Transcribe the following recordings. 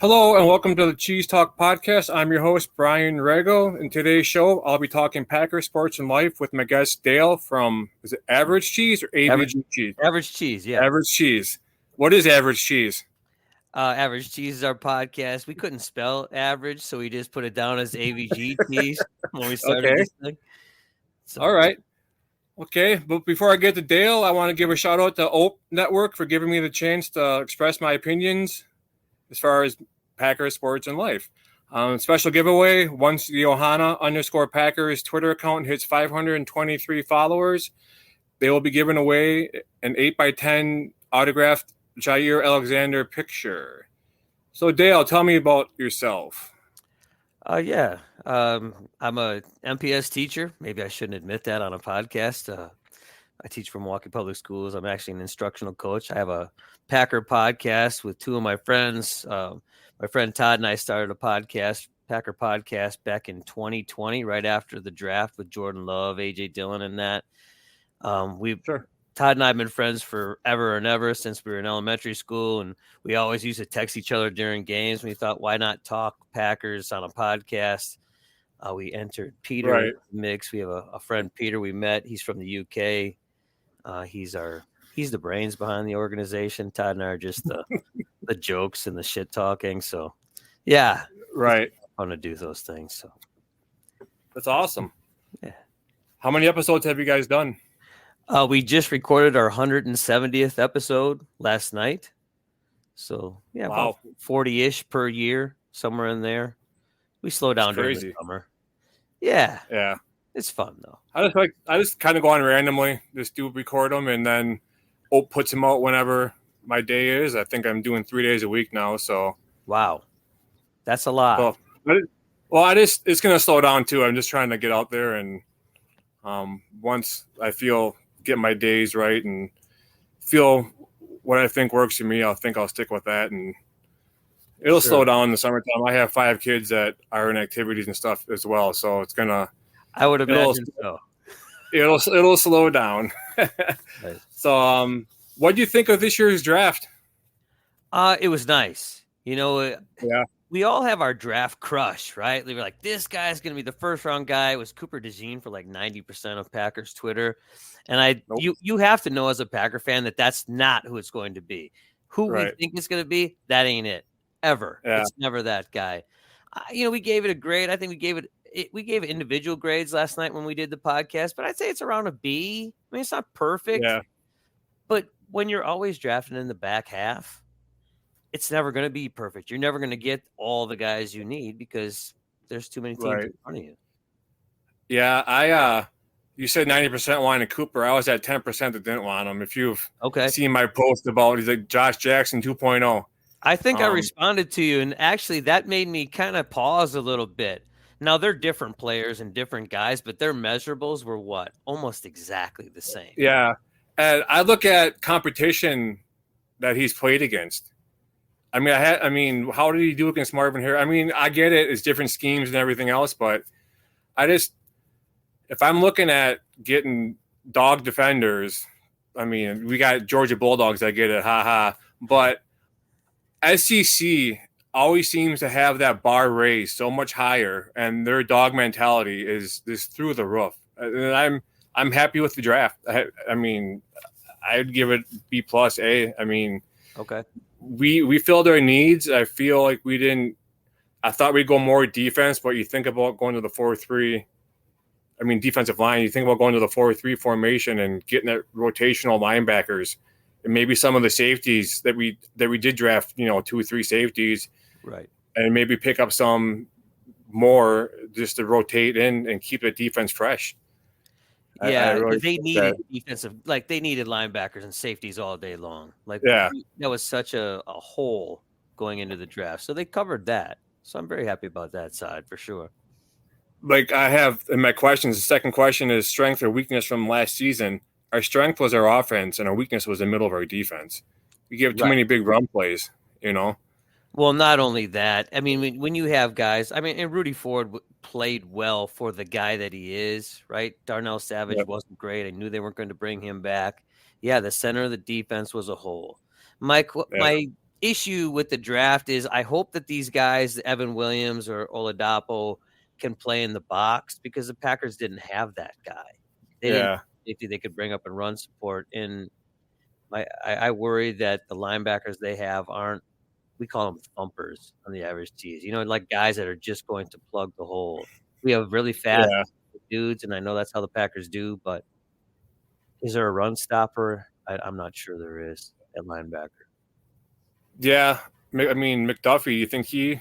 Hello and welcome to the CheezeTalk podcast. I'm your host, Brian Rego. In today's show, I'll be talking Packers, sports, and life with my guest, Dale from, is it Average Cheese or AVG Cheese? Average Cheese, yeah. Average Cheese. What is Average Cheese? Average Cheese is our podcast. We couldn't spell average, so we just put it down as AVG Cheese when we started this thing. So. All right. Okay, but before I get to Dale, I want to give a shout out to Ope Network for giving me the chance to express my opinions as far as Packers, sports, and life. Special giveaway, once the Ohana_Packers Twitter account hits 523 followers, they will be giving away an 8x10 autographed Jair Alexander picture. So, Dale, tell me about yourself. I'm a MPS teacher. Maybe I shouldn't admit that on a podcast. I teach for Milwaukee Public Schools. I'm actually an instructional coach. I have a Packer podcast with two of my friends. My friend Todd and I started a Packer podcast, back in 2020, right after the draft with Jordan Love, A.J. Dillon, and that. Todd and I have been friends forever and ever since we were in elementary school, and we always used to text each other during games. We thought, why not talk Packers on a podcast? We entered Peter in the mix. We have a friend, Peter, we met. He's from the UK. He's the brains behind the organization. Todd and I are just the jokes and the shit talking. So, yeah, right. It's fun to do those things. So that's awesome. Yeah. How many episodes have you guys done? We just recorded our 170th episode last night. So, yeah, wow. About 40-ish per year, somewhere in there. We slow down during the summer. Yeah. Yeah. It's fun, though. I just kind of go on randomly, just record them, and then Ope puts them out whenever my day is. I think I'm doing 3 days a week now, so. Wow. That's a lot. It's going to slow down, too. I'm just trying to get out there, and once I get my days right and feel what I think works for me, I'll stick with that, and it'll slow down in the summertime. I have 5 kids that are in activities and stuff as well, so it's gonna. I would imagine so. It'll slow down. Right. So, what do you think of this year's draft? It was nice. Yeah. We all have our draft crush, right? We were like, this guy's going to be the first round guy. It was Cooper DeJean for like 90% of Packers Twitter. And you have to know as a Packer fan that that's not who it's going to be. Who we think it's going to be, that ain't it. Ever. Yeah. It's never that guy. We gave it a grade. I think we gave it individual grades last night when we did the podcast, but I'd say it's around a B. I mean, it's not perfect. Yeah. But when you're always drafting in the back half, it's never going to be perfect. You're never going to get all the guys you need because there's too many teams in front of you. Yeah, you said 90% wanted Cooper. I was at 10% that didn't want him. If you've seen my post about he's like Josh Jackson 2.0. I think I responded to you, and actually that made me kind of pause a little bit. Now, they're different players and different guys, but their measurables were almost exactly the same. Yeah, and I look at competition that he's played against. I mean, how did he do against Marvin Harrison? I mean, I get it. It's different schemes and everything else, but if I'm looking at getting dog defenders, I mean, we got Georgia Bulldogs. I get it. But SEC always seems to have that bar raised so much higher, and their dog mentality is through the roof. And I'm happy with the draft. I mean, I'd give it B plus A. I mean, okay. We filled our needs. I feel like we didn't. I thought we'd go more defense, but you think about going to the 4-3. I mean, defensive line. You think about going to the 4-3 formation and getting that rotational linebackers, and maybe some of the safeties that we did draft. 2 or 3 safeties, right? And maybe pick up some more just to rotate in and keep the defense fresh. Yeah, they needed defensive, they needed linebackers and safeties all day long. That was such a hole going into the draft. So they covered that. So I'm very happy about that side for sure. I have in my questions, the second question is strength or weakness from last season. Our strength was our offense, and our weakness was the middle of our defense. We gave too many big run plays, Well, not only that. I mean, when you have guys, and Rudy Ford played well for the guy that he is, right? Darnell Savage wasn't great. I knew they weren't going to bring him back. Yeah, the center of the defense was a hole. My issue with the draft is I hope that these guys, Evan Williams or Oladapo, can play in the box because the Packers didn't have that guy. They didn't have safety they could bring up and run support. And I worry that the linebackers they have aren't, we call them thumpers on the average tees. Like guys that are just going to plug the hole. We have really fast dudes, and I know that's how the Packers do, but is there a run stopper? I'm not sure there is at linebacker. Yeah. I mean, McDuffie, you think he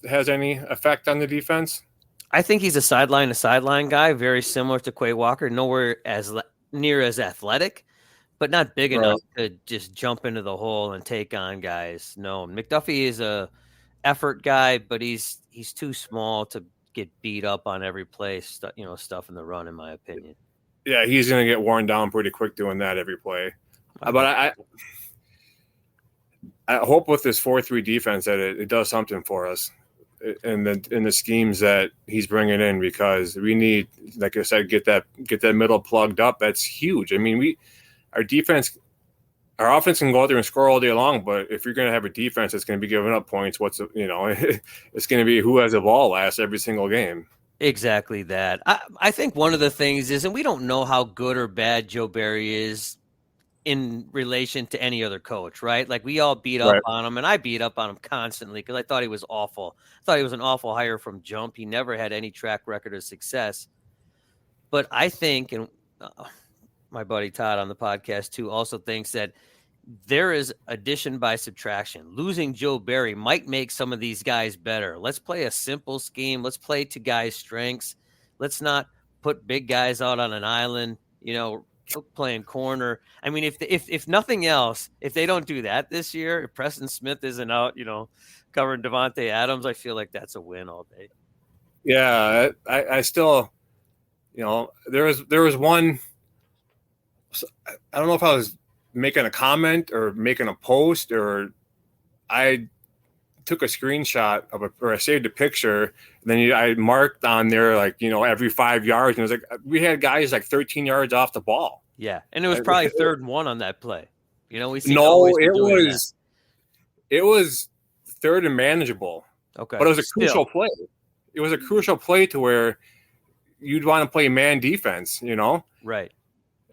has any effect on the defense? I think he's a sideline to sideline guy, very similar to Quay Walker, nowhere as near as athletic, but not big enough to just jump into the hole and take on guys. No, McDuffie is a effort guy, but he's too small to get beat up on every play, stuff in the run, in my opinion. Yeah, he's going to get worn down pretty quick doing that every play. But I hope with this 4-3 defense that it does something for us in the schemes that he's bringing in, because we need, like I said, get that middle plugged up. That's huge. I mean, our offense can go out there and score all day long, but if you're going to have a defense that's going to be giving up points, it's going to be who has the ball last every single game. Exactly that. I think one of the things is, and we don't know how good or bad Joe Barry is in relation to any other coach, right? Like we all beat up on him, and I beat up on him constantly because I thought he was awful. I thought he was an awful hire from jump. He never had any track record of success. But I think, and my buddy Todd on the podcast too also thinks that there is addition by subtraction. Losing Joe Barry might make some of these guys better. Let's play a simple scheme. Let's play to guys' strengths. Let's not put big guys out on an island, playing corner. I mean, if nothing else, if they don't do that this year, if Preston Smith isn't out, covering Devontae Adams, I feel like that's a win all day. Yeah, I still, there was one. I don't know if I was making a comment or making a post, or I took a screenshot of or I saved a picture, and then I marked on there every 5 yards, and it was like we had guys 13 yards off the ball. Yeah, and it was probably 3rd and 1 on that play. We see it was 3rd and manageable. Okay, but it was a crucial play. It was a crucial play to where you'd want to play man defense, right,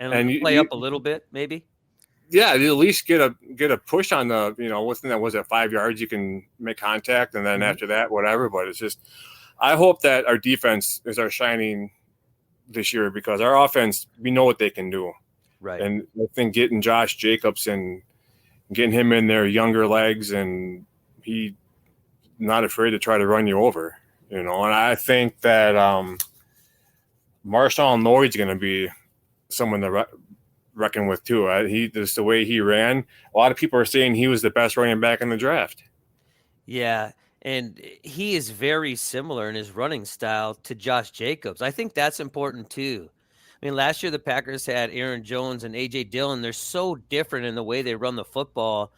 and play up a little bit, maybe. Yeah, at least get a push on the, within that, was it 5 yards, you can make contact, and then after that, whatever. But it's just, I hope that our defense is our shining this year, because our offense, we know what they can do. Right. And I think getting Josh Jacobs and getting him in there, younger legs, and he not afraid to try to run you over, and I think that Marshawn Lloyd's going to be someone to reckon with too. Just the way he ran, a lot of people are saying he was the best running back in the draft. Yeah, and he is very similar in his running style to Josh Jacobs. I think that's important too. I mean, last year the Packers had Aaron Jones and A.J. Dillon. They're so different in the way they run the football.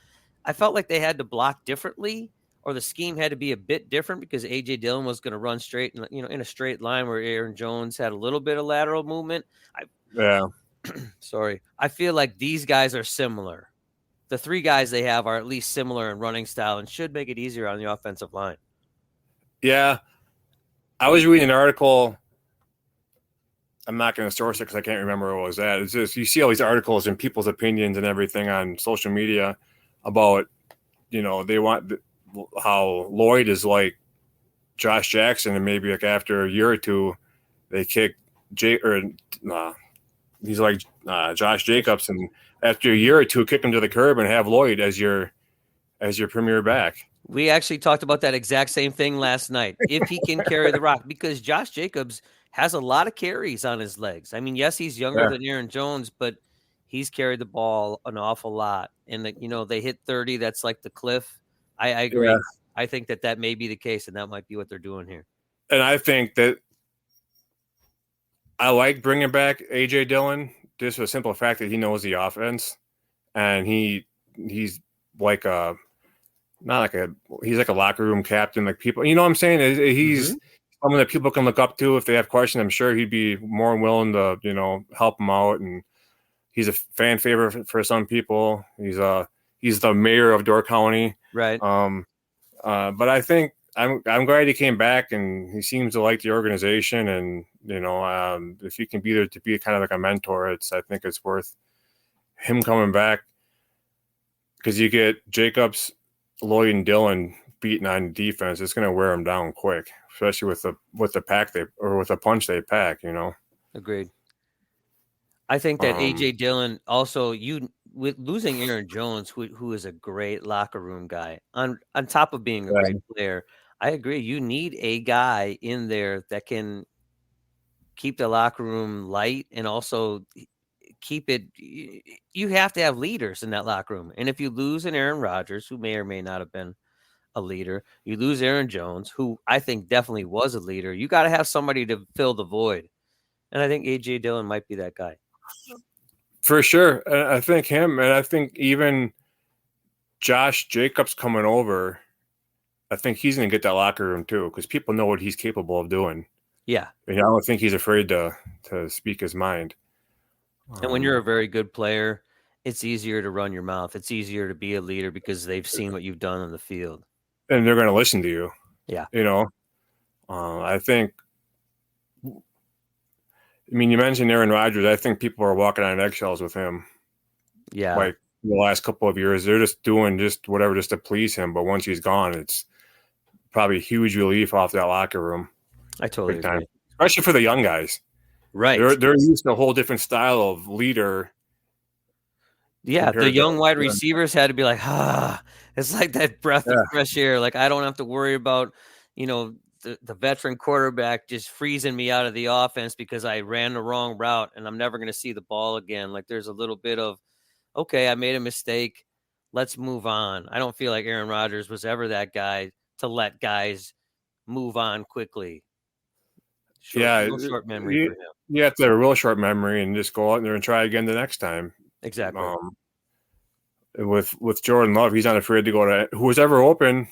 I felt like they had to block differently, or the scheme had to be a bit different, because A.J. Dillon was going to run straight, in a straight line, where Aaron Jones had a little bit of lateral movement. Sorry. I feel like these guys are similar. The 3 guys they have are at least similar in running style and should make it easier on the offensive line. Yeah. I was reading an article. I'm not going to source it because I can't remember what it was at. It's just, you see all these articles and people's opinions and everything on social media about, they want how Lloyd is like Josh Jackson, and maybe after a year or two, they kick he's like Josh Jacobs, and after a year or two, kick him to the curb and have Lloyd as your premier back. We actually talked about that exact same thing last night. If he can carry the rock, because Josh Jacobs has a lot of carries on his legs. I mean, yes, he's younger than Aaron Jones, but he's carried the ball an awful lot. And they hit 30. That's like the cliff. I agree. Yeah. I think that may be the case, and that might be what they're doing here. And I think that I like bringing back A.J. Dillon just for the simple fact that he knows the offense, and he's like he's like a locker room captain. Like, people, you know what I'm saying? He's someone that people can look up to if they have questions. I'm sure he'd be more willing to help them out, and he's a fan favorite for some people. he's the mayor of Door County. Right. But I think I'm glad he came back, and he seems to like the organization. And if he can be there to be kind of like a mentor, I think it's worth him coming back, because you get Jacobs, Lloyd, and Dillon beating on defense. It's going to wear them down quick, especially with the pack with the punch they pack. Agreed. I think that AJ Dillon also, with losing Aaron Jones, who is a great locker room guy, on top of being a great player. I agree. You need a guy in there that can keep the locker room light and also keep it. You have to have leaders in that locker room. And if you lose an Aaron Rodgers, who may or may not have been a leader, you lose Aaron Jones, who I think definitely was a leader. You got to have somebody to fill the void. And I think AJ Dillon might be that guy. For sure. I think him, and I think even Josh Jacobs coming over, I think he's going to get that locker room too, because people know what he's capable of doing. Yeah. And I don't think he's afraid to speak his mind. And when you're a very good player, it's easier to run your mouth. It's easier to be a leader because they've seen what you've done on the field. And they're going to listen to you. Yeah. I think, you mentioned Aaron Rodgers. I think people are walking on eggshells with him. Yeah. Like the last couple of years, they're just doing whatever just to please him. But once he's gone, it's probably a huge relief off that locker room. I totally agree. Especially for the young guys. Right. They're used to a whole different style of leader. Yeah, the young wide receivers had to be like, it's like that breath of fresh air. Like, I don't have to worry about, the veteran quarterback just freezing me out of the offense because I ran the wrong route and I'm never going to see the ball again. Like, there's a little bit of, okay, I made a mistake. Let's move on. I don't feel like Aaron Rodgers was ever that guy to let guys move on quickly. Short memory for him. You have to have a real short memory and just go out there and try again the next time. Exactly. With Jordan Love, he's not afraid to go to who's ever open,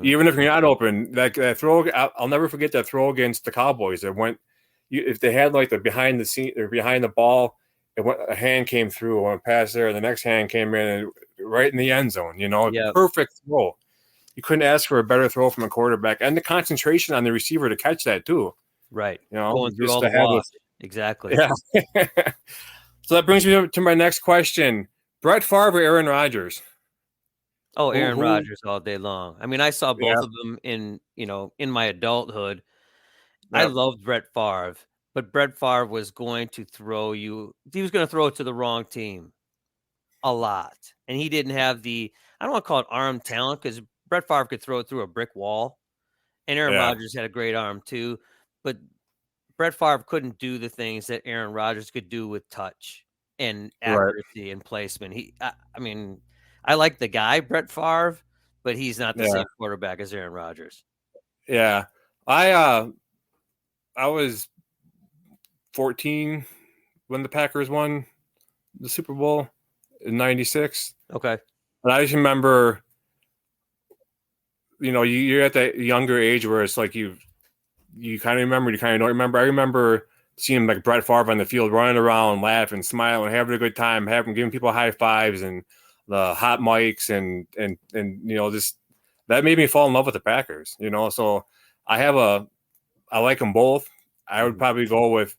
even if you're not open. That throw, I'll never forget that throw against the Cowboys. It went, if they had like the behind the scene or behind the ball, a hand came through, went past there, and the next hand came in and right in the end zone. Perfect throw. You couldn't ask for a better throw from a quarterback, and the concentration on the receiver to catch that too. Right. Going through all the walls. Exactly. Yeah. So that brings me to my next question. Brett Favre or Aaron Rodgers? Oh, Aaron Rodgers all day long. I saw both of them in my adulthood. Yep. I loved Brett Favre, but Brett Favre was going to throw you. He was going to throw it to the wrong team a lot. And he didn't have I don't want to call it arm talent, because Brett Favre could throw it through a brick wall. And Aaron Rodgers had a great arm too. But Brett Favre couldn't do the things that Aaron Rodgers could do with touch and accuracy and placement. I like the guy, Brett Favre, but he's not the same quarterback as Aaron Rodgers. Yeah. I was 14 when the Packers won the Super Bowl in 96. Okay. And I just remember, you're at that younger age where it's like you kind of remember, you kind of don't remember. I remember seeing like Brett Favre on the field running around, laughing, smiling, having a good time, giving people high fives and the hot mics and just that made me fall in love with the Packers. So I like them both. I would probably go with,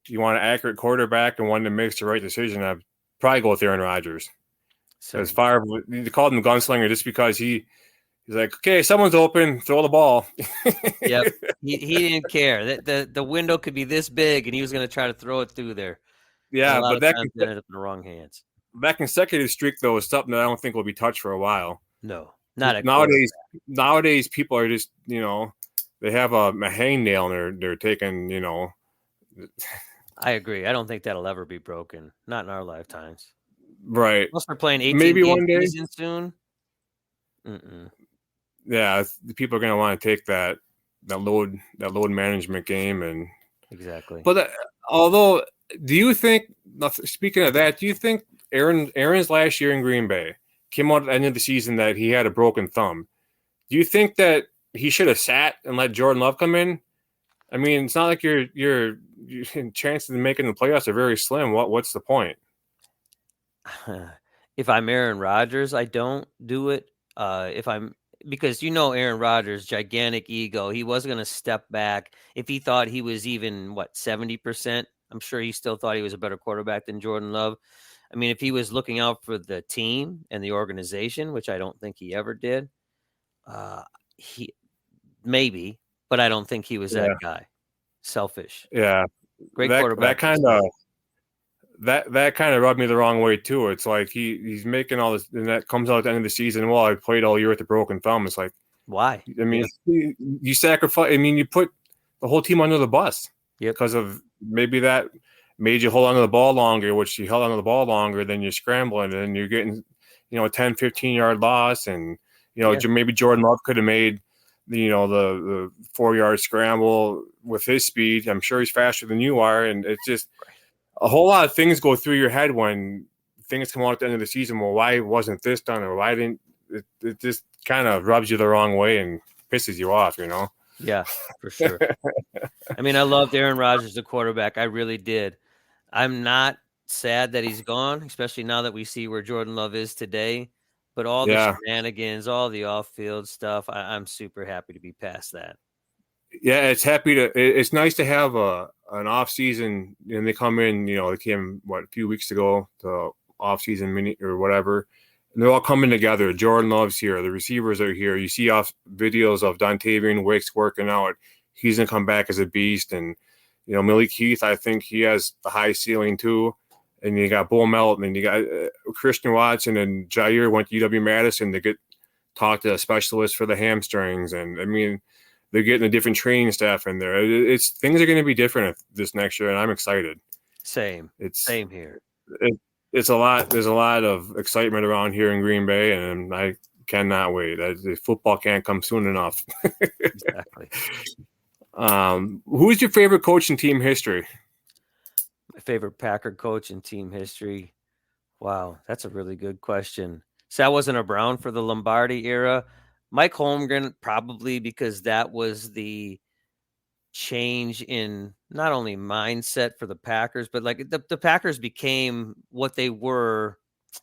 you want an accurate quarterback and one that makes the right decision, I'd probably go with Aaron Rodgers. As Favre, you called him a gunslinger just because he's like, okay, someone's open, throw the ball. Yep. He didn't care. The window could be this big, and he was going to try to throw it through there. Yeah, but that ended up in the wrong hands. That consecutive streak, though, is something that I don't think will be touched for a while. No, not at nowadays, people are just, they have a hangnail and they're taking, I agree. I don't think that'll ever be broken. Not in our lifetimes. Right. Unless we're playing 18 maybe one day soon. Yeah, people are going to want to take that load management game and exactly. But although, do you think? Speaking of that, do you think Aaron's last year in Green Bay came out at the end of the season that he had a broken thumb? Do you think that he should have sat and let Jordan Love come in? It's not like your chances of making the playoffs are very slim. What's the point? If I'm Aaron Rodgers, I don't do it. If I'm Because Aaron Rodgers, gigantic ego. He was going to step back if he thought he was even 70%. I'm sure he still thought he was a better quarterback than Jordan Love. I mean, if he was looking out for the team and the organization, which I don't think he ever did, he maybe, but I don't think he was that Yeah. guy. Selfish. Yeah. Great That quarterback. that kind of rubbed me the wrong way too. It's like he's making all this, and that comes out at the end of the season. Well, I played all year with a broken thumb. It's like, Why? I mean, you sacrifice. I mean, you put the whole team under the bus Yep. because of maybe that made you hold on to the ball longer, which you held on to the ball longer, then you're scrambling and you're getting, a 10, 15-yard loss. And, maybe Jordan Love could have made, the 4-yard scramble with his speed. I'm sure he's faster than you are. And it's just a whole lot of things go through your head when things come out at the end of the season. Well, why wasn't this done? Or why didn't it just kind of rubs you the wrong way and pisses you off, Yeah, for sure. I mean, I loved Aaron Rodgers, the quarterback. I really did. I'm not sad that he's gone, especially now that we see where Jordan Love is today. But all the Yeah. shenanigans, all the off-field stuff, I'm super happy to be past that. Yeah, it's nice to have an off season, and they come in, they came a few weeks ago, the off season mini or whatever, and they're all coming together. Jordan Love's here, the receivers are here. You see off videos of Dontavian Wicks working out. He's gonna come back as a beast, and Malik Heath, I think he has a high ceiling too. And you got Bull Melton, and you got Christian Watson and Jair went to UW-Madison to talk to a specialist for the hamstrings, and I mean, they're getting a different training staff in there. It's things are going to be different this next year, and I'm excited. Same here. It's a lot. There's a lot of excitement around here in Green Bay, and I cannot wait. Football can't come soon enough. Exactly. Who is your favorite coach in team history? My favorite Packer coach in team history. Wow, that's a really good question. So I wasn't around for the Lombardi era. Mike Holmgren, probably because that was the change in not only mindset for the Packers, but like the Packers became what they were.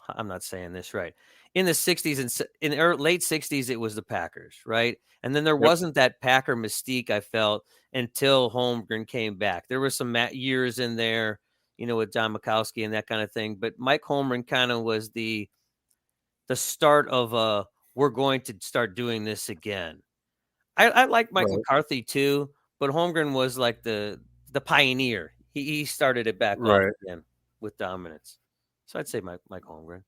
I'm not saying this right. In the 60s and in the late 60s, it was the Packers, right? And then there wasn't that Packer mystique, I felt, until Holmgren came back. There were some years in there, with John Mikowski and that kind of thing. But Mike Holmgren kind of was the start of we're going to start doing this again. I like Mike McCarthy too, but Holmgren was like the pioneer. He started it back off again with dominance. So I'd say Mike Holmgren.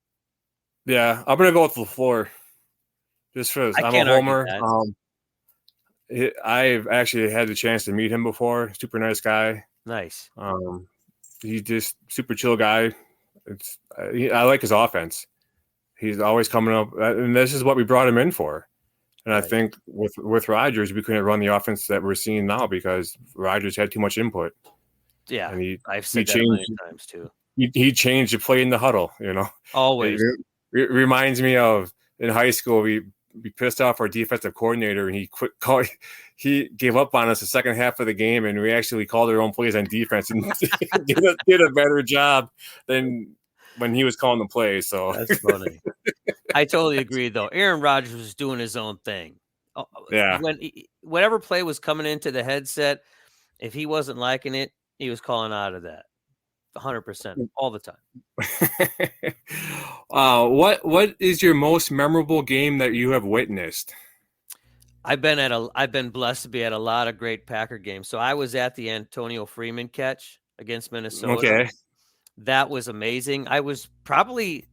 Yeah, I'm gonna go with LaFleur. Just because I'm a homer. I've actually had the chance to meet him before. Super nice guy. Nice. He's just super chill guy. I like his offense. He's always coming up, and this is what we brought him in for. And I think with Rodgers, we couldn't run the offense that we're seeing now because Rodgers had too much input. Yeah, and I've said that a million times too. He changed the play in the huddle. Always. It reminds me of in high school we pissed off our defensive coordinator, and he gave up on us the second half of the game, and we actually called our own plays on defense and did a better job than when he was calling the plays. So that's funny. I totally agree, though. Aaron Rodgers was doing his own thing. Yeah. Whatever play was coming into the headset, if he wasn't liking it, he was calling out of that 100% all the time. What is your most memorable game that you have witnessed? I've been blessed to be at a lot of great Packer games. So I was at the Antonio Freeman catch against Minnesota. Okay. That was amazing. I was probably,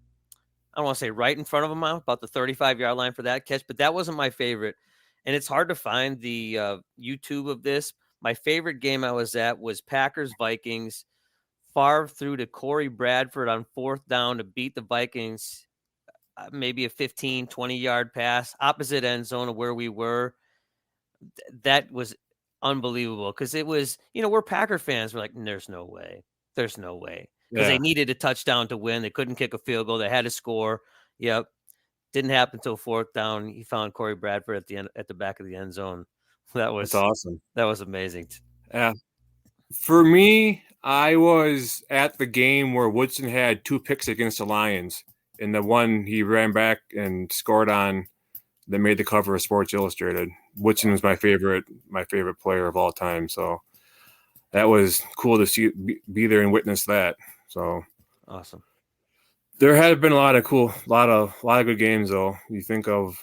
I don't want to say right in front of him, about the 35-yard line for that catch, but that wasn't my favorite. And it's hard to find the YouTube of this. My favorite game I was at was Packers-Vikings. Favre threw to Corey Bradford on 4th down to beat the Vikings, maybe a 15, 20-yard pass, opposite end zone of where we were. That was unbelievable because it was, we're Packer fans. We're like, there's no way. There's no way. Because they needed a touchdown to win. They couldn't kick a field goal. They had to score. Yep. Didn't happen until 4th down. He found Corey Bradford at the back of the end zone. That's awesome. That was amazing. Yeah. For me, I was at the game where Woodson had 2 picks against the Lions, and the one he ran back and scored on that made the cover of Sports Illustrated. Woodson was my favorite player of all time. So that was cool to see, be there and witness that. So awesome. There had been a lot of good games though. You think of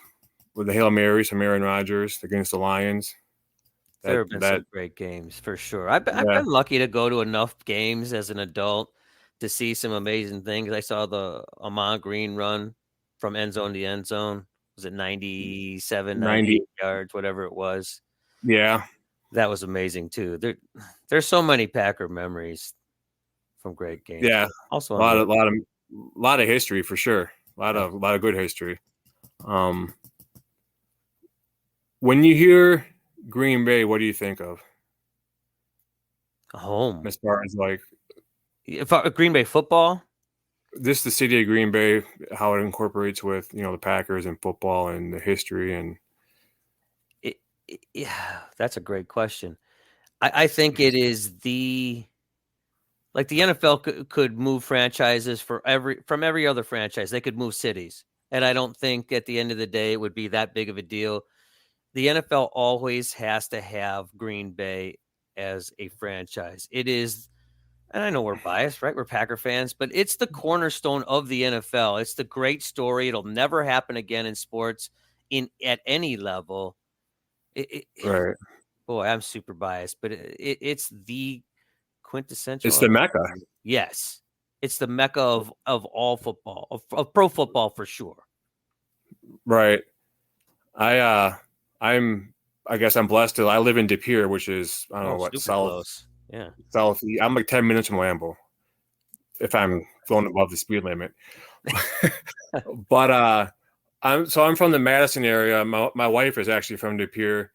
with the Hail Marys from Aaron Rodgers against the Lions. There have been some great games for sure. I've been lucky to go to enough games as an adult to see some amazing things. I saw the Ahman Green run from end zone to end zone. Was it 97, 98 yards, whatever it was? Yeah. That was amazing too. There's so many Packer memories from great games. Yeah. Also a lot of history for sure. A lot of good history. When you hear Green Bay, what do you think of? Home. As far as like Green Bay football? This the city of Green Bay, how it incorporates with, the Packers and football and the history and yeah, that's a great question. I think it is the NFL could move franchises from every other franchise. They could move cities. And I don't think at the end of the day it would be that big of a deal. The NFL always has to have Green Bay as a franchise. It is, and I know we're biased, right? We're Packer fans, but it's the cornerstone of the NFL. It's the great story. It'll never happen again in sports at any level. right. Boy, I'm super biased, but it's the quintessential. It's the Mecca. Yes, it's the Mecca of all football, of pro football for sure. Right. I guess I'm blessed to. I live in De Pere, which is I don't know what south. Close. Yeah, south. I'm like 10 minutes from Lambeau, if I'm going above the speed limit. But I'm from the Madison area. My wife is actually from De Pere,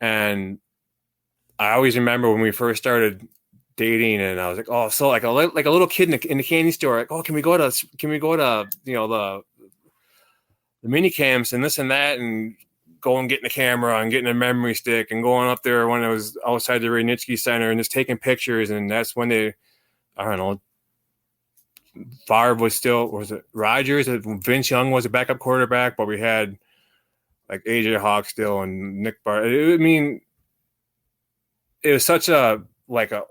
and I always remember when we first started dating, and I was like, oh, so like a little kid in the candy store, like, oh, can we go to the mini camps and this and that, and go and getting a camera and getting a memory stick and going up there when it was outside the Reinitsky Center and just taking pictures. And that's when I don't know, Favre was it Rodgers? Vince Young was a backup quarterback, but we had like AJ Hawk still and Nick Bart. I mean, it was such a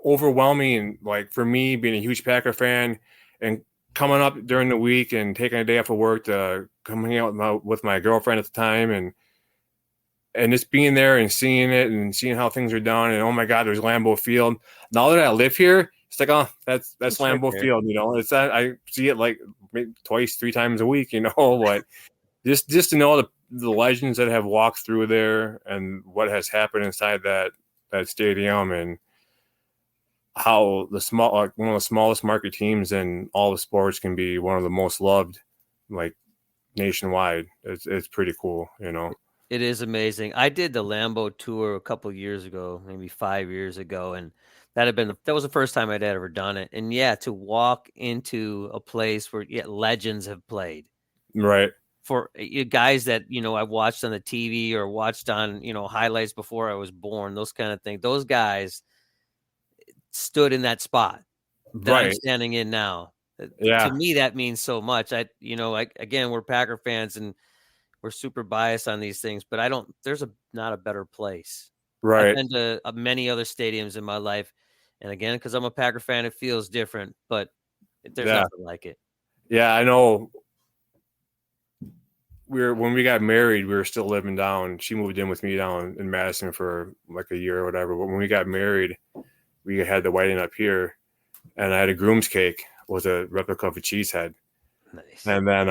overwhelming, like for me being a huge Packer fan and coming up during the week and taking a day off of work to come hang out with my girlfriend at the time and just being there and seeing it and seeing how things are done. And oh my God, there's Lambeau Field. Now that I live here, it's like, oh, that's Lambeau Field. It's that I see it like maybe twice, 3 times a week. But just to know the legends that have walked through there and what has happened inside that stadium and how one of the smallest market teams in all the sports can be one of the most loved, like nationwide. It's pretty cool. It is amazing. I did the Lambeau tour a couple years ago, maybe 5 years ago, and that was the first time I'd ever done it. And yeah, to walk into a place where legends have played, right? For guys that I watched on the TV or watched on highlights before I was born, those kind of things. Those guys stood in that spot that I'm standing in now. Yeah. To me, that means so much. Again, we're Packer fans and we're super biased on these things, but there's not a better place. Right. I've been to many other stadiums in my life. And again, because I'm a Packer fan, it feels different, but there's nothing like it. Yeah, I know. When we got married, we were still living down. She moved in with me down in Madison for like a year or whatever. But when we got married, we had the wedding up here, and I had a groom's cake with a replica of a cheese head. Nice. And then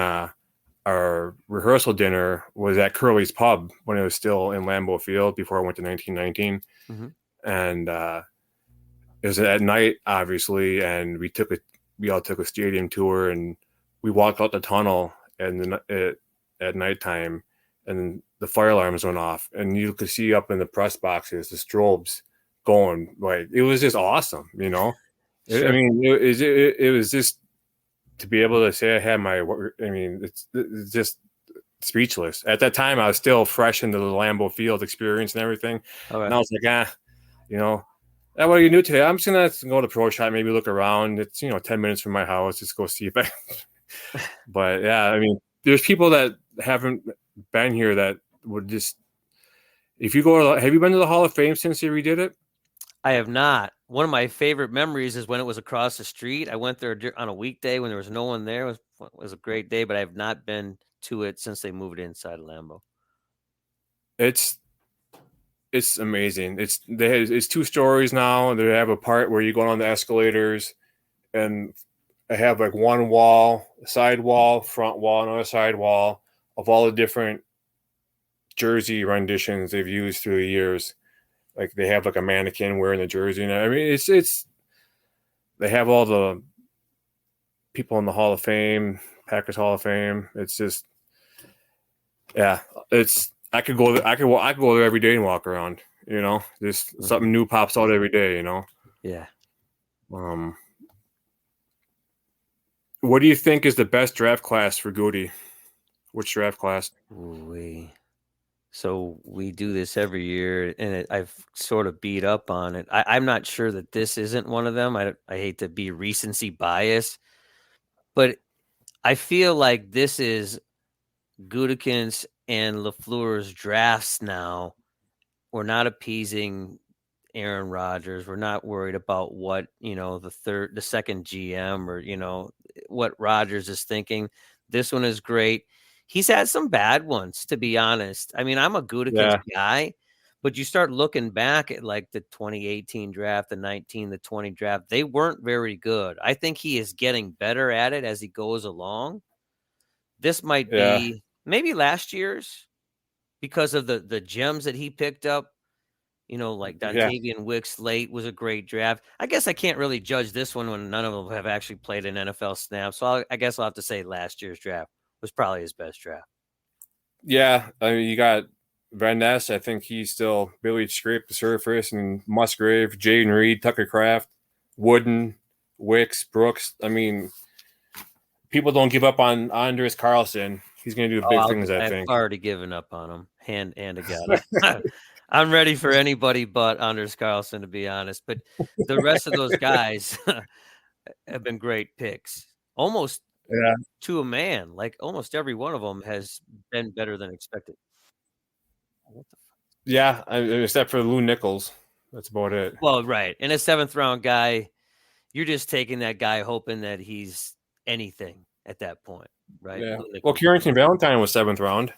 our rehearsal dinner was at Curly's Pub when it was still in Lambeau Field before I went to 1919. Mm-hmm. And it was at night, obviously, and we all took a stadium tour, and we walked out the tunnel at nighttime, and the fire alarms went off, and you could see up in the press boxes the strobes going. Like, it was just awesome, Sure. I mean, it was just to be able to say I had it's just speechless. At that time, I was still fresh into the Lambeau Field experience and everything. Right. And I was like, what are you doing today? I'm just gonna go to Pro Shop, maybe look around. It's 10 minutes from my house. Just go see if I But yeah, I mean, there's people that haven't been here that would just. If you go, have you been to the Hall of Fame since they redid it? I have not. One of my favorite memories is when it was across the street. I went there on a weekday when there was no one there. It was a great day, but I have not been to it since they moved it inside of Lambeau. It's amazing. It's 2 stories now. They have a part where you go on the escalators, and I have like one wall, side wall, front wall, another side wall of all the different jersey renditions they've used through the years. Like they have like a mannequin wearing the jersey. And I mean, it's they have all the people in the Hall of Fame, Packers Hall of Fame. It's just, yeah, it's I could go there every day and walk around. Just something new pops out every day. Yeah. What do you think is the best draft class for Goody? Which draft class? So we do this every year, and I've sort of beat up on it. I'm not sure that this isn't one of them. I hate to be recency bias, but I feel like this is Gutekunst and LaFleur's drafts now. We're not appeasing Aaron Rodgers. We're not worried about what, the second GM or, what Rodgers is thinking. This one is great. He's had some bad ones, to be honest. I mean, I'm a Gutekunst guy, but you start looking back at like the 2018 draft, the 19, the 20 draft, they weren't very good. I think he is getting better at it as he goes along. This might be maybe last year's because of the gems that he picked up. Like Dontavian Wicks late was a great draft. I guess I can't really judge this one when none of them have actually played an NFL snap. So I guess I'll have to say last year's draft was probably his best draft. Yeah, I mean, you got Van Ness. I think he's still Billy scraped the surface, and Musgrave, Jaden Reed, Tucker Kraft, Wooden, Wicks, Brooks. I mean, people don't give up on Andres Carlson. He's going to do big things, I think. I've already given up on him, hand to God. I'm ready for anybody but Anders Carlson, to be honest. But the rest of those guys have been great picks. Almost to a man. Like almost every one of them has been better than expected. Yeah, except for Lou Nichols. That's about it. Well, right. And a 7th round guy, you're just taking that guy hoping that he's anything at that point, right? Yeah. Well, Carrington Valentine was 7th round.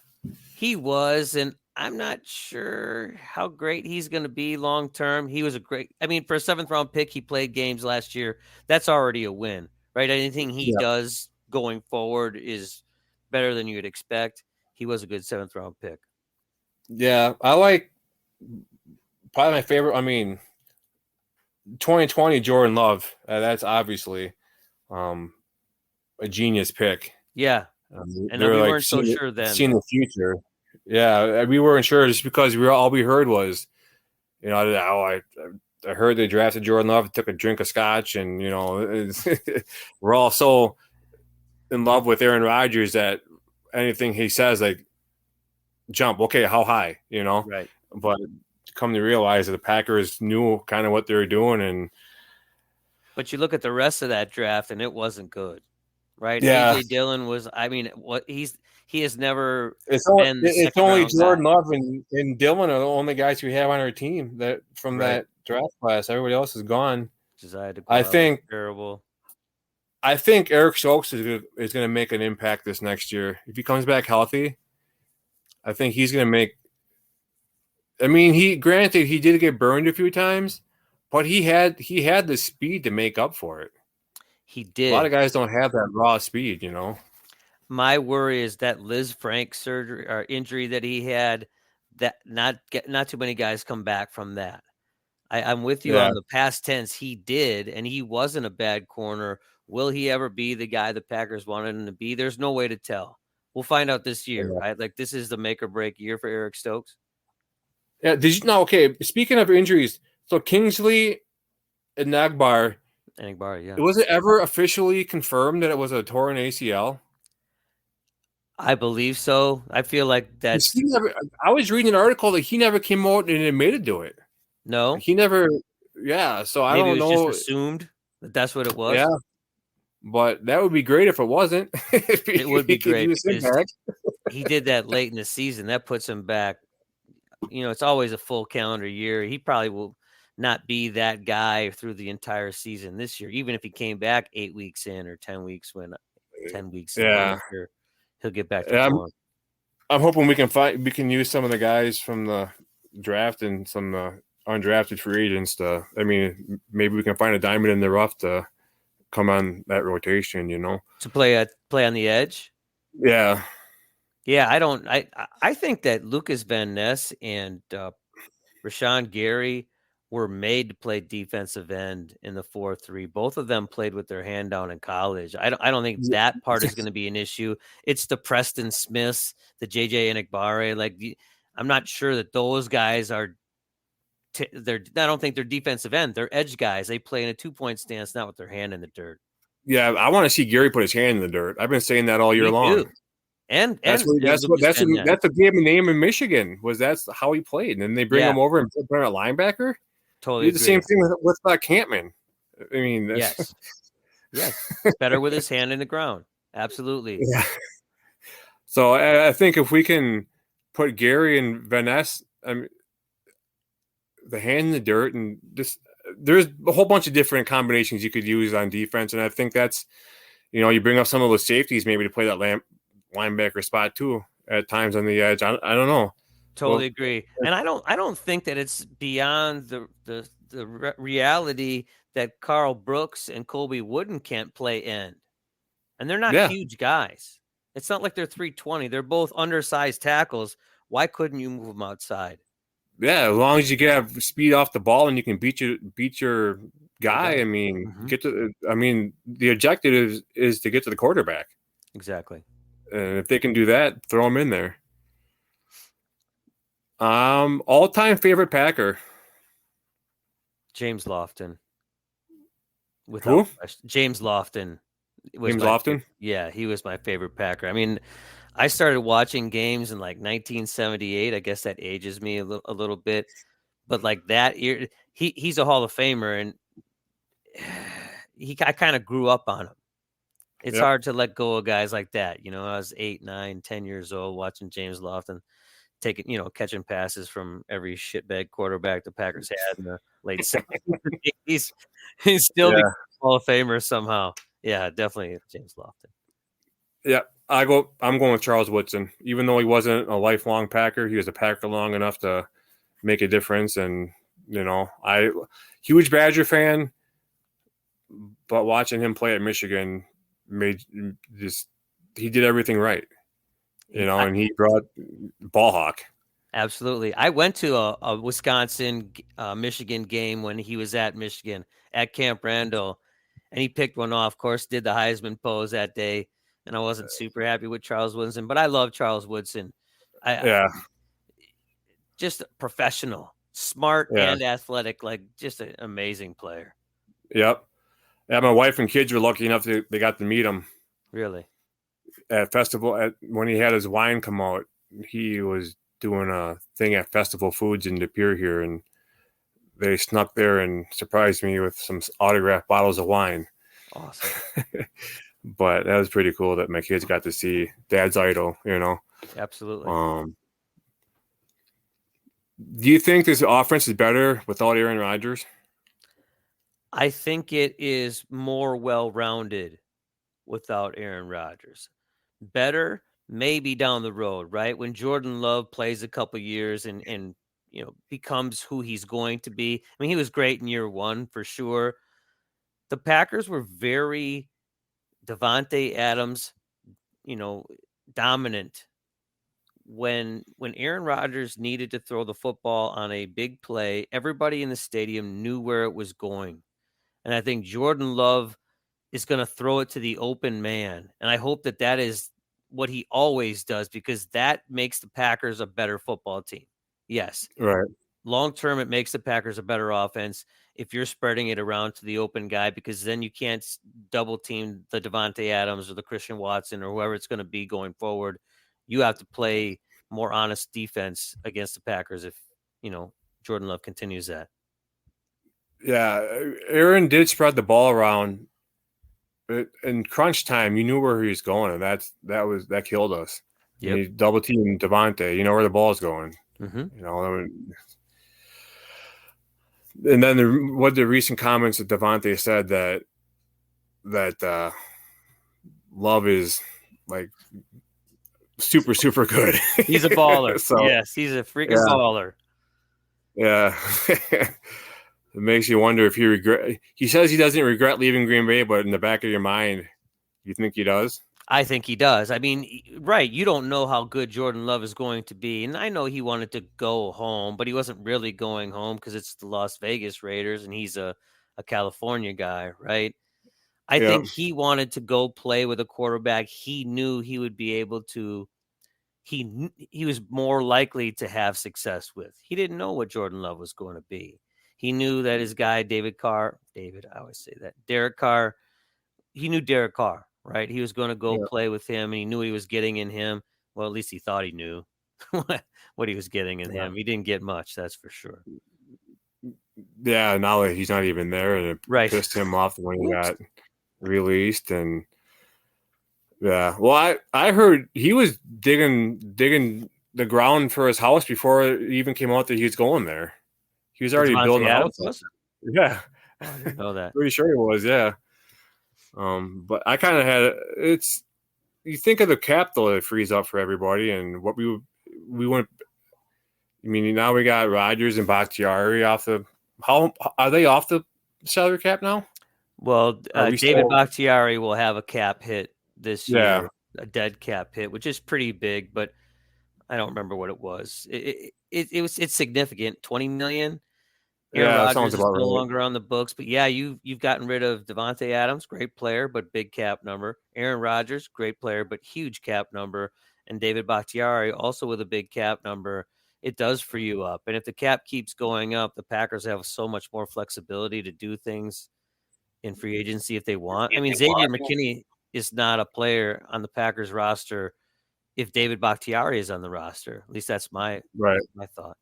He was, and I'm not sure how great he's going to be long term. He was for a 7th round pick, he played games last year. That's already a win, right? Anything he does going forward is better than you would expect. He was a good 7th round pick. Yeah, I like probably my favorite. I mean, 2020 Jordan Love. That's obviously a genius pick. Yeah, and we weren't so sure then. Seeing the future. Yeah, we weren't sure just because all we heard was, I heard they drafted Jordan Love, took a drink of scotch, and we're all so in love with Aaron Rodgers that anything he says, like, jump. Okay, how high? Right. But come to realize that the Packers knew kind of what they were doing, but you look at the rest of that draft, and it wasn't good, right? Yeah, AJ Dillon was. I mean, he has never. It's only Jordan Love and Dillon are the only guys we have on our team that from that draft class. Everybody else is gone. I think terrible. I think Eric Stokes is going to make an impact this next year if he comes back healthy. I think he's going to make. I mean, he did get burned a few times, but he had the speed to make up for it. He did. A lot of guys don't have that raw speed, My worry is that Liz Frank surgery or injury that he had. That not too many guys come back from that. I'm with you on the past tense. He did, and he wasn't a bad corner. Will he ever be the guy the Packers wanted him to be? There's no way to tell. We'll find out this year, right? Like this is the make or break year for Eric Stokes. Yeah. Did you know? Okay. Speaking of injuries, so Kingsley and Nagbar, yeah. Was it ever officially confirmed that it was a torn ACL? I believe so. I feel like that's. I was reading an article that he never came out and admitted to it. No, he never. Yeah. So I don't know. Just assumed that that's what it was. Yeah. but that would be great if it wasn't. If It would he be could great use him because back. he did that late in the season. That puts him back. It's always a full calendar year. He probably will not be that guy through the entire season this year. Even if he came back 8 weeks in or 10 weeks 10 weeks in, I'm Yeah, not sure he'll get back to Yeah, form. I'm hoping we can use some of the guys from the draft and some undrafted free agents to. I mean, maybe we can find a diamond in the rough to come on that rotation. To play on the edge. Yeah, Yeah, I think that Lucas Van Ness and Rashawn Gary were made to play defensive end in the 4-3. Both of them played with their hand down in college. I don't think that part is going to be an issue. It's the Preston Smiths, the JJ Enikbare. I'm not sure that those guys are. I don't think they're defensive end. They're edge guys. They play in a 2-point stance, not with their hand in the dirt. yeah. I want to see Gary put his hand in the dirt. I've been saying that all year Me long. too. And That's Lucas Van Ness. what gave him a name in Michigan. That's how he played, and then they bring Yeah, him over and put him a linebacker. totally He did the same agree. thing with Campman. I mean, Yes. Better with his hand in the ground. Absolutely. yeah. So I think if we can put Gary and Vanessa, I mean, the hand in the dirt, and just there's a whole bunch of different combinations you could use on defense, and I think that's you bring up some of those safeties maybe to play that linebacker spot too at times on the edge. I don't know. Totally agree. And I don't think that it's beyond the reality that Carl Brooks and Colby Wooden can't play end. And they're not Yeah, huge guys. It's not like they're 320. They're both undersized tackles. Why couldn't you move them outside? yeah. As long as you get speed off the ball and you can beat your guy. I mean, Mm-hmm. get to. I mean, the objective is to get to the quarterback. Exactly. And if they can do that, throw them in there. All-time favorite Packer. James Lofton. Without Who? question. James Lofton was James my Lofton. yeah, he was my favorite Packer. I mean, I started watching games in like 1978. I guess that ages me a little bit, but like that year, he's a Hall of Famer, and I kind of grew up on him. It's Yep. hard to let go of guys like that. I was 8, 9, 10 years old watching James Lofton catching passes from every shitbag quarterback the Packers had in the late 70s and 80s. He's still Yeah. become a Hall of Famer somehow. Yeah, definitely James Lofton. Yeah. I'm going with Charles Woodson. Even though he wasn't a lifelong Packer, he was a Packer long enough to make a difference. And I huge Badger fan, but watching him play at Michigan made just he did everything right. And he brought ball hawk. Absolutely. I went to a Wisconsin Michigan game when he was at Michigan at Camp Randall, and he picked one off. Of course, did the Heisman pose that day, and I wasn't super happy with Charles Woodson, but I love Charles Woodson. Yeah. Just professional, smart, Yeah. and athletic, like just an amazing player. Yep. Yeah, my wife and kids were lucky enough they got to meet him Really. at festival when he had his wine come out. He was doing a thing at Festival Foods in De Pere here, and they snuck there and surprised me with some autographed bottles of wine. Awesome. But that was pretty cool that my kids got to see Dad's idol. Absolutely. Do you think this offense is better without Aaron Rodgers? I think it is more well-rounded without Aaron Rodgers. Better maybe down the road, right? When Jordan Love plays a couple years and becomes who he's going to be. I mean, he was great in year 1 for sure. The Packers were very Devontae Adams, dominant. When Aaron Rodgers needed to throw the football on a big play, everybody in the stadium knew where it was going. And I think Jordan Love is going to throw it to the open man. And I hope that is what he always does, because that makes the Packers a better football team. Yes. Right. Long term, it makes the Packers a better offense if you're spreading it around to the open guy, because then you can't double team the Devontae Adams or the Christian Watson or whoever it's going to be going forward. You have to play more honest defense against the Packers if, Jordan Love continues that. Yeah, Aaron did spread the ball around in crunch time, you knew where he was going, and that killed us. And Yep. he double teamed Devontae. You know where the ball's going. Mm-hmm. You know, and then what the recent comments that Devontae said that Love is like super good. He's a baller. So Yes, he's a freaking yeah, baller. yeah. It makes you wonder if he regret. He says he doesn't regret leaving Green Bay, but in the back of your mind, you think he does? I think he does. I mean, right, you don't know how good Jordan Love is going to be. And I know he wanted to go home, but he wasn't really going home because it's the Las Vegas Raiders and he's a California guy, right? I Yeah, think he wanted to go play with a quarterback he knew he would be able to he was more likely to have success with. He didn't know what Jordan Love was going to be. He knew that his guy I always say that, Derek Carr, he knew Derek Carr, right? He was going to go yeah, play with him, and he knew he was getting in him. Well, at least he thought he knew what he was getting in yeah. him. He didn't get much, that's for sure. Yeah, now that he's not even there, and it Right. pissed him off when he Whoops. got released. And yeah, well, I heard he was digging the ground for his house before it even came out that he was going there. He was already building Devontae a house. Adams was? Yeah, Oh, I didn't know that. pretty sure he was. Yeah. But I kind of had it's. You think of the cap though that frees up for everybody, and what we want. I mean, now we got Rodgers and Bakhtiari off the. How are they off the salary cap now? Well, Are we David still? Bakhtiari will have a cap hit this Yeah, year, a dead cap hit, which is pretty big, but I don't remember what it was. It's significant, 20 million. Aaron yeah, that sounds Rodgers is about no right. longer on the books, but yeah, you've gotten rid of Devontae Adams, great player, but big cap number. Aaron Rodgers, great player, but huge cap number. And David Bakhtiari, also with a big cap number. It does free you up. And if the cap keeps going up, the Packers have so much more flexibility to do things in free agency if they want. I mean, Xavier McKinney is not a player on the Packers roster if David Bakhtiari is on the roster. At least that's my Right. thought.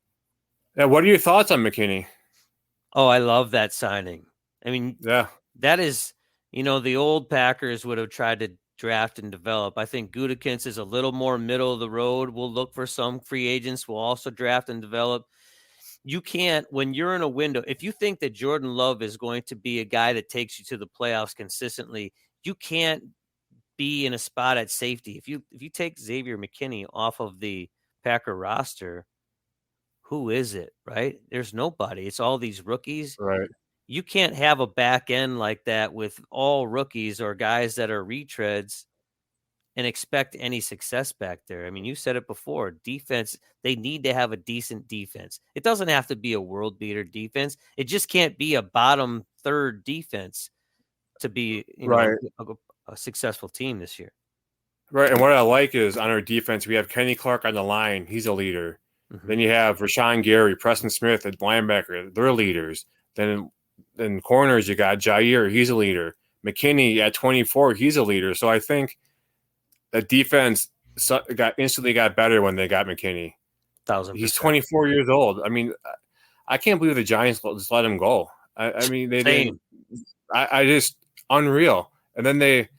Yeah. What are your thoughts on McKinney? Oh, I love that signing. I mean, Yeah. that is, the old Packers would have tried to draft and develop. I think Gutekunst is a little more middle of the road. We'll look for some free agents. We'll also draft and develop. You can't, when you're in a window, if you think that Jordan Love is going to be a guy that takes you to the playoffs consistently, you can't be in a spot at safety. If you take Xavier McKinney off of the Packer roster, who is it, right? There's nobody. It's all these rookies. Right. You can't have a back end like that with all rookies or guys that are retreads and expect any success back there. I mean, you said it before, defense, they need to have a decent defense. It doesn't have to be a world beater defense. It just can't be a bottom third defense to be, Right. a successful team this year. Right. And what I like is on our defense, we have Kenny Clark on the line. He's a leader. Mm-hmm. Then you have Rashawn Gary, Preston Smith at linebacker. They're leaders. Then corners, you got Jair. He's a leader. McKinney at 24, he's a leader. So I think the defense instantly got better when they got McKinney. 1,000%. He's 24 years old. I mean, I can't believe the Giants just let him go. I mean, they didn't. I just unreal. And then they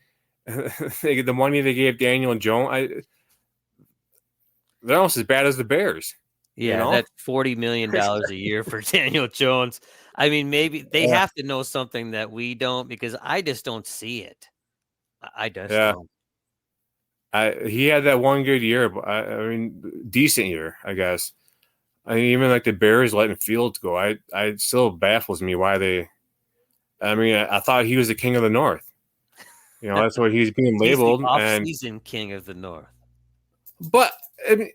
the money they gave Daniel Jones, they're almost as bad as the Bears. Yeah, that $40 million a year for Daniel Jones. I mean, maybe they have to know something that we don't, because I just don't see it. I just don't. He had that one good year, but I mean, decent year, I guess. I mean, even like the Bears letting Fields go, I still baffles me why they. I mean, I thought he was the king of the North. That's what he's being labeled. He's the off-season king of the North. But I mean,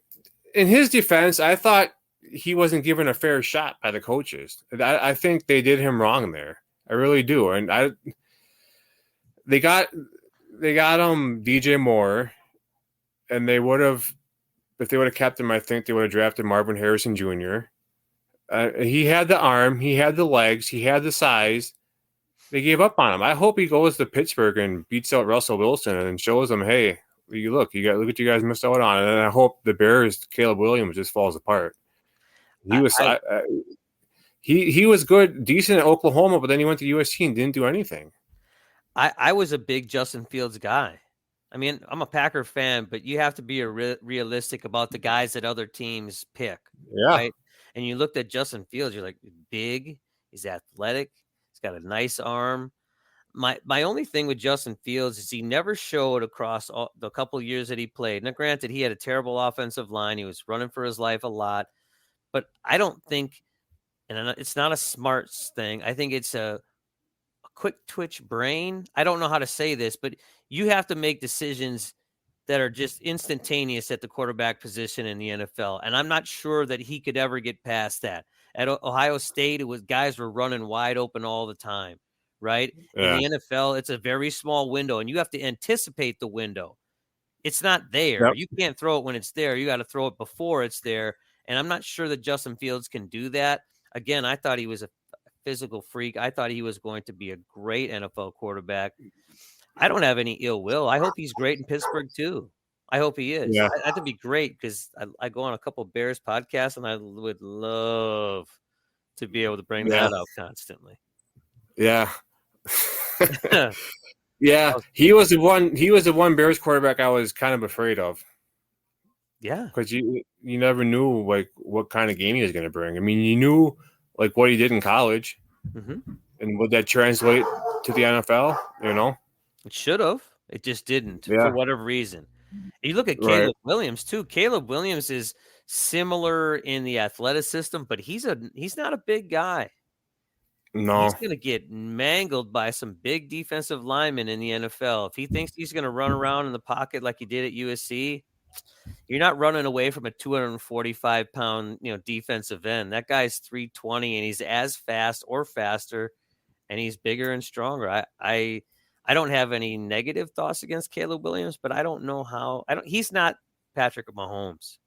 in his defense, I thought he wasn't given a fair shot by the coaches. I think they did him wrong there. I really do. And they got DJ Moore, and they would have, if they would have kept him, I think they would have drafted Marvin Harrison Jr. He had the arm, he had the legs, he had the size. They gave up on him. I hope he goes to Pittsburgh and beats out Russell Wilson and shows them, hey, look what you guys missed out on. And I hope the Bears, Caleb Williams, just falls apart. He was good, decent at Oklahoma, but then he went to USC and didn't do anything. I was a big Justin Fields guy. I mean, I'm a Packer fan, but you have to be realistic about the guys that other teams pick, Yeah. right? And you looked at Justin Fields, you're like, big, he's athletic, he's got a nice arm. My only thing with Justin Fields is he never showed across all, the couple years that he played. Now, granted, he had a terrible offensive line. He was running for his life a lot, but I don't think, and it's not a smarts thing. I think it's a quick twitch brain. I don't know how to say this, but you have to make decisions that are just instantaneous at the quarterback position in the NFL. And I'm not sure that he could ever get past that. At Ohio State, it was guys were running wide open all the time, right? In Yeah. the NFL, it's a very small window, and you have to anticipate the window. It's not there. Yep. You can't throw it when it's there. You got to throw it before it's there. And I'm not sure that Justin Fields can do that. Again, I thought he was a physical freak. I thought he was going to be a great NFL quarterback. I don't have any ill will. I hope he's great in Pittsburgh too. I hope he is. Yeah. That'd be great because I go on a couple Bears podcasts and I would love to be able to bring Yeah. that up constantly. Yeah. Yeah. He was the one Bears quarterback I was kind of afraid of. Yeah. Because you never knew like what kind of game he was going to bring. I mean, you knew like what he did in college, and would that translate to the NFL? You know, it should have. It just didn't for yeah, whatever reason. You look at right. Caleb Williams too. Caleb Williams is similar in the athleticism, but he's not a big guy. No, He's going to get mangled by some big defensive linemen in the NFL. If he thinks he's going to run around in the pocket like he did at USC, you're not running away from a 245-pound, defensive end. That guy's 320 and he's as fast or faster, and he's bigger and stronger. I don't have any negative thoughts against Caleb Williams, but I don't know how. He's not Patrick Mahomes,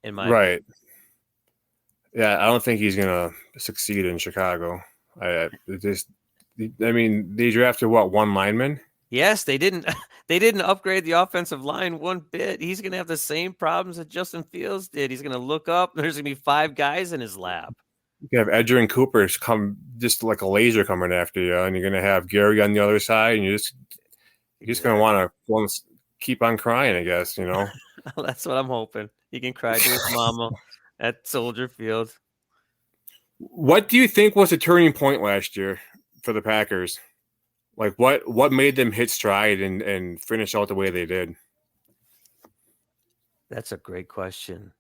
in my opinion. right. Yeah, I don't think he's going to succeed in Chicago. I mean, they drafted what, one lineman? Yes, they didn't they didn't upgrade the offensive line one bit. He's going to have the same problems that Justin Fields did. He's going to look up, and there's going to be 5 guys in his lap. You have Edgerrin Cooper's come just like a laser coming after you, and you're going to have Gary on the other side, and you're just going to want to keep on crying, I guess, you know. That's what I'm hoping. He can cry to his mama at Soldier Field. What do you think was the turning point last year for the Packers? Like what made them hit stride and finish out the way they did? That's a great question.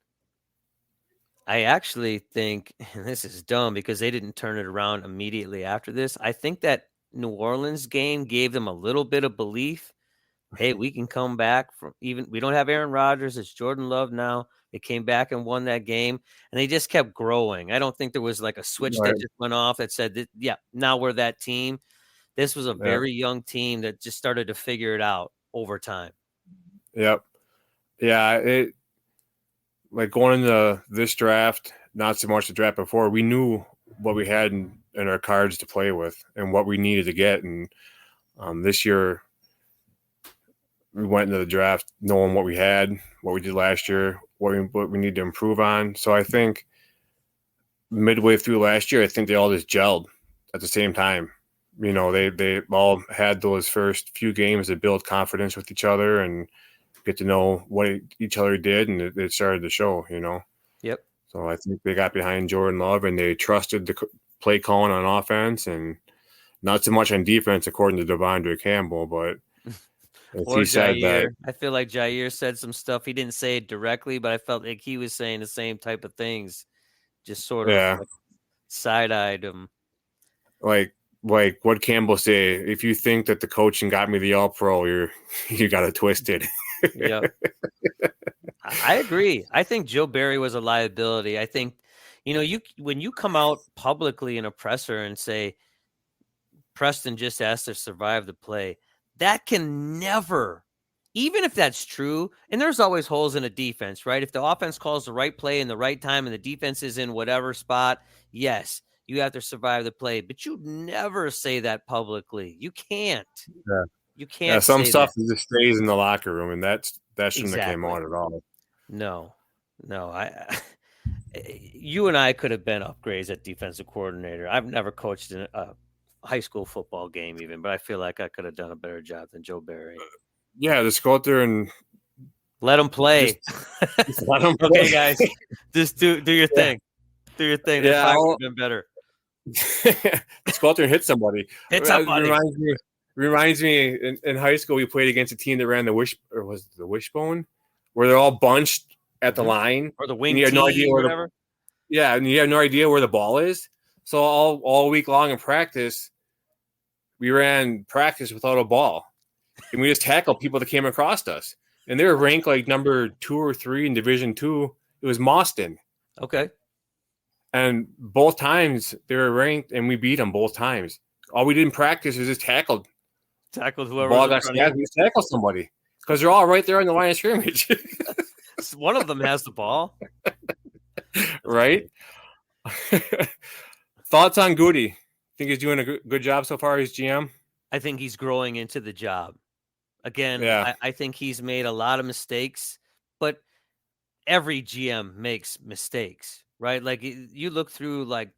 I actually think, and this is dumb because they didn't turn it around immediately after this. I think that New Orleans game gave them a little bit of belief. Hey, we can come back from we don't have Aaron Rodgers. It's Jordan Love now. They came back and won that game, and they just kept growing. I don't think there was like a switch that just went off that said, yeah, now we're that team. This was a very young team that just started to figure it out over time. Yep. Yeah, like going into this draft, not so much the draft before, we knew what we had in our cards to play with and what we needed to get. And this year, we went into the draft knowing what we had, what we did last year, what we need to improve on. So I think midway through last year, I think they all just gelled at the same time. You know, they all had those first few games to build confidence with each other and get to know what each other did, and it started to show, you know. Yep. So I think they got behind Jordan Love, and they trusted the play calling on offense and not so much on defense, according to Devondre Campbell, but or he said that. I feel like Jair said some stuff. He didn't say it directly, but I felt like he was saying the same type of things, just sort of like side-eyed him. Like what Campbell say, if you think that the coaching got me the All-Pro, you got it twisted. Yep. I agree. I think Joe Barry was a liability. I think, when you come out publicly in a presser and say Preston just asked to survive the play, that can never, even if that's true, and there's always holes in a defense, right? If the offense calls the right play in the right time and the defense is in whatever spot, yes, you have to survive the play, but you never say that publicly. You can't. Yeah. You can't. Yeah, some say stuff that. just stays in the locker room, and that shouldn't have came Exactly. out at all. No. You and I could have been upgrades at defensive coordinator. I've never coached a high school football game even, but I feel like I could have done a better job than Joe Barry. Yeah, just go out there and let him play. Just let him play. Okay, guys, just do your thing. Do your thing. That probably would have been better. Just go out there and hit somebody. Hit somebody. Reminds me in high school we played against a team that ran the wishbone, where they're all bunched at the line, or the wing and you have no idea where whatever. and you have no idea where the ball is. So all week long in practice, we ran practice without a ball, and we just tackled people that came across us. And they were ranked like number 2 or 3 in Division II. It was Mauston. Okay. And both times they were ranked, and we beat them both times. All we did in practice was just tackled whoever. Ball got snapped. We just tackled somebody because they're all right there on the line of scrimmage. One of them has the ball, right? Thoughts on Goody? Think he's doing a good job so far as GM? I think he's growing into the job. Again, yeah. I think he's made a lot of mistakes, but every GM makes mistakes, right? Like you look through like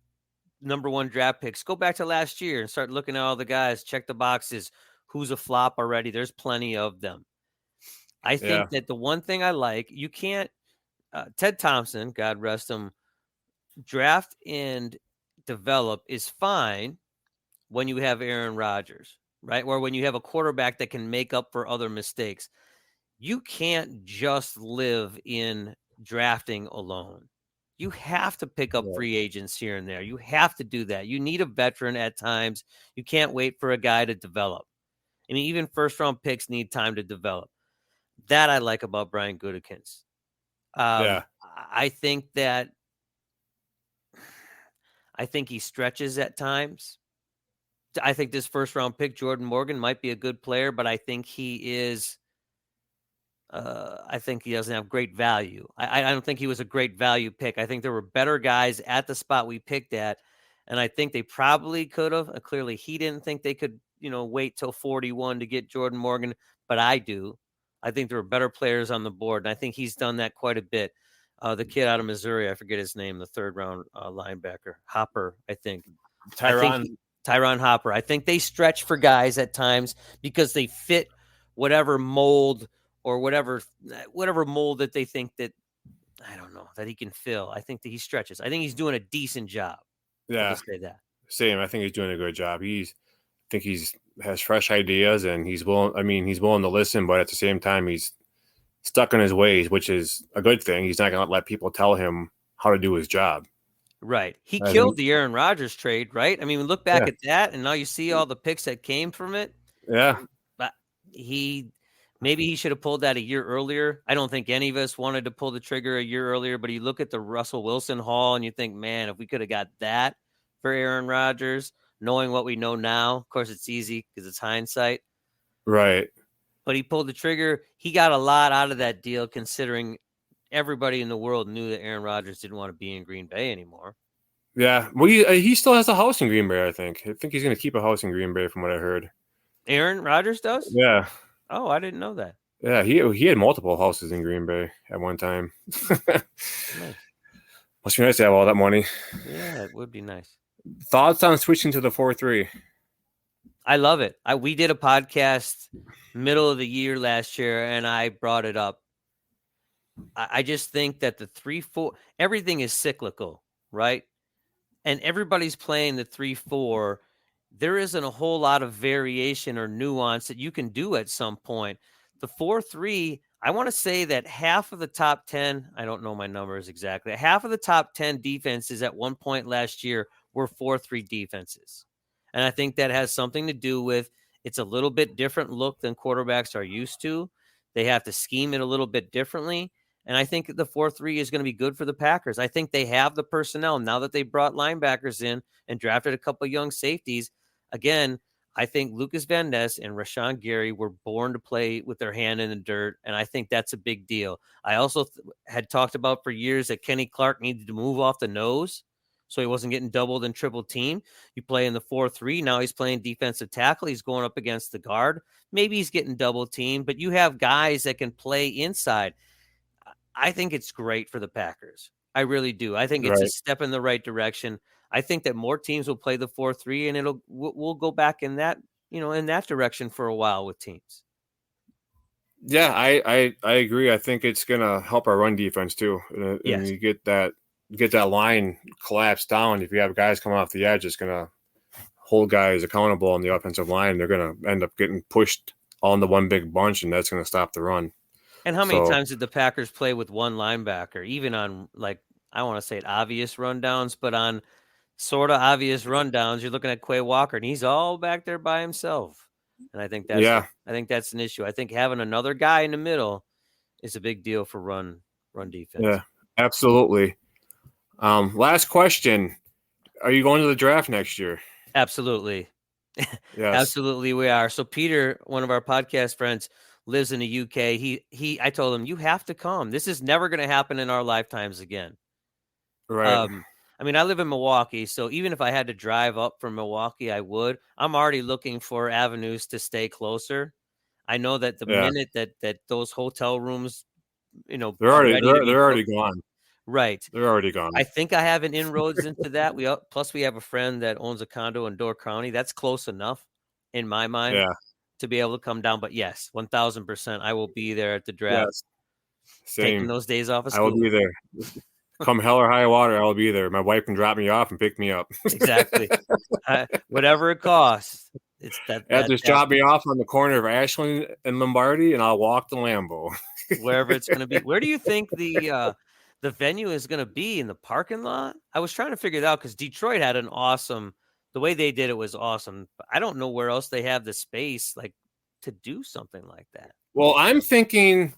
number 1 draft picks, go back to last year and start looking at all the guys, check the boxes. Who's a flop already? There's plenty of them. I think that the one thing I like, you can't, Ted Thompson, God rest him, draft and develop is fine when you have Aaron Rodgers, right? Or when you have a quarterback that can make up for other mistakes. You can't just live in drafting alone. You have to pick up free agents here and there. You have to do that. You need a veteran at times. You can't wait for a guy to develop. I mean, even first-round picks need time to develop. That I like about Brian Gutekunst. I think he stretches at times. I think this first-round pick, Jordan Morgan, might be a good player, but I think he is I think he doesn't have great value. I don't think he was a great value pick. I think there were better guys at the spot we picked at, and I think they probably could have. Clearly, he didn't think they could, wait till 41 to get Jordan Morgan, but I do. I think there were better players on the board, and I think he's done that quite a bit. The kid out of Missouri, I forget his name, the 3rd-round linebacker, Hopper, I think. Tyron Hopper. I think they stretch for guys at times because they fit whatever mold or whatever mold that they think that, I don't know, that he can fill. I think that he stretches. I think he's doing a decent job. Yeah. I'll just say that. Same. I think he's doing a good job. I think he's has fresh ideas and he's willing to listen, but at the same time, he's stuck in his ways, which is a good thing. He's not going to let people tell him how to do his job. Right. He killed the Aaron Rodgers trade, right? I mean, look back at that, and now you see all the picks that came from it. Yeah. But maybe he should have pulled that a year earlier. I don't think any of us wanted to pull the trigger a year earlier, but you look at the Russell Wilson haul and you think, man, if we could have got that for Aaron Rodgers, knowing what we know now, of course it's easy because it's hindsight. Right. But he pulled the trigger. He got a lot out of that deal considering everybody in the world knew that Aaron Rodgers didn't want to be in Green Bay anymore. Yeah. Well, he still has a house in Green Bay, I think. I think he's going to keep a house in Green Bay from what I heard. Aaron Rodgers does? Yeah. Oh, I didn't know that. Yeah, he had multiple houses in Green Bay at one time. Nice. Must be nice to have all that money. Yeah, it would be nice. Thoughts on switching to the 4-3? I love it. We did a podcast middle of the year last year, and I brought it up. I just think that the 3-4, everything is cyclical, right? And everybody's playing the 3-4. There isn't a whole lot of variation or nuance that you can do at some point. The 4-3, I want to say that half of the top 10, I don't know my numbers exactly, half of the top 10 defenses at one point last year were 4-3 defenses. And I think that has something to do with it's a little bit different look than quarterbacks are used to. They have to scheme it a little bit differently. And I think the 4-3 is going to be good for the Packers. I think they have the personnel now that they brought linebackers in and drafted a couple of young safeties. Again, I think Lucas Van Ness and Rashawn Gary were born to play with their hand in the dirt, and I think that's a big deal. I also had talked about for years that Kenny Clark needed to move off the nose so he wasn't getting doubled and triple teamed. You play in the 4-3. Now he's playing defensive tackle. He's going up against the guard. Maybe he's getting double teamed, but you have guys that can play inside. I think it's great for the Packers. I really do. I think it's a step in the right direction. I think that more teams will play the 4-3, and we'll go back in that direction for a while with teams. Yeah, I agree. I think it's gonna help our run defense too, and Yes. you get that line collapsed down. If you have guys coming off the edge, it's gonna hold guys accountable on the offensive line. They're gonna end up getting pushed all into one big bunch, and that's gonna stop the run. And how many times did the Packers play with one linebacker, even on, like, I want to say it obvious rundowns, but on sort of obvious rundowns, you're looking at Quay Walker, and he's all back there by himself. And I think that's an issue. I think having another guy in the middle is a big deal for run defense. Yeah, absolutely. Last question: are you going to the draft next year? Absolutely. Yes. Absolutely, we are. So Peter, one of our podcast friends, lives in the UK. I told him, you have to come. This is never going to happen in our lifetimes again. Right. I mean, I live in Milwaukee, so even if I had to drive up from Milwaukee, I would. I'm already looking for avenues to stay closer. I know that the minute that those hotel rooms, they're are already ready to be they're already booked. gone. Right. They're already gone. I think I have an inroads into that. Plus we have a friend that owns a condo in Door County. That's close enough in my mind to be able to come down. But yes, 1000%, I will be there at the draft. Yes. Same. Taking those days off of school. I will be there. Come hell or high water, I will be there. My wife can drop me off and pick me up. Exactly. Whatever it costs. It's that. Just drop me off on the corner of Ashland and Lombardi, and I'll walk to Lambeau. Wherever it's going to be. Where do you think the venue is going to be? In the parking lot? I was trying to figure it out because Detroit had an awesome. The way they did it was awesome. But I don't know where else they have the space to do something like that. Well, I'm thinking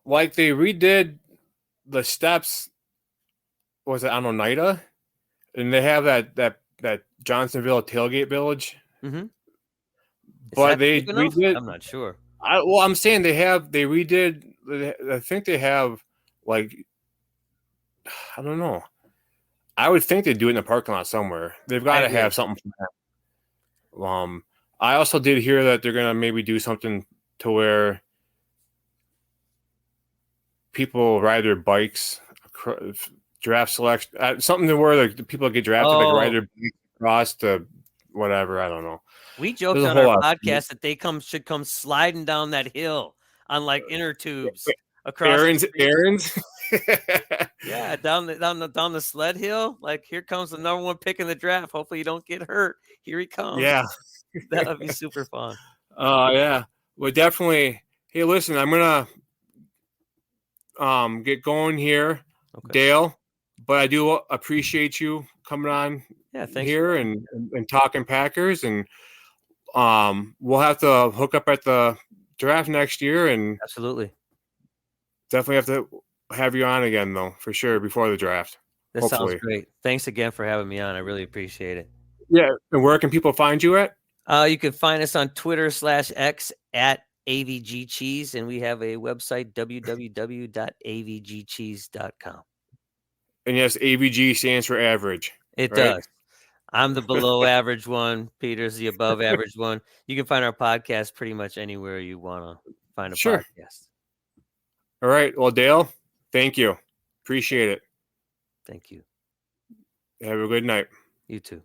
like they redid the steps. Was it on Oneida? And they have that Johnsonville tailgate village. Mm-hmm. But they redid. I'm not sure. I'm saying they redid. I think they have I don't know. I would think they do it in the parking lot somewhere. They've got to have something for that. I also did hear that they're gonna maybe do something to where people ride their bikes, draft selection, something to where the people get drafted ride their bikes across to whatever. I don't know. We joked on our podcast that they should come sliding down that hill on inner tubes across errands. Yeah, down the sled hill. Here comes the number one pick in the draft. Hopefully you don't get hurt. Here he comes. Yeah, that would be super fun. Yeah, well, definitely. Hey, listen, I'm gonna get going here, Dale. But I do appreciate you coming on here and talking Packers, and we'll have to hook up at the draft next year, and absolutely definitely have to have you on again though, for sure, before the draft. That sounds great. Thanks again for having me on. I really appreciate it. Yeah, and where can people find you at? You can find us on Twitter/X at AVGCheese, and we have a website, www.avgcheese.com. And yes, AVG stands for average. It does. I'm the below average one. Peter's the above average one. You can find our podcast pretty much anywhere you want to find a podcast. All right. Well, Dale, thank you. Appreciate it. Thank you. Have a good night. You too.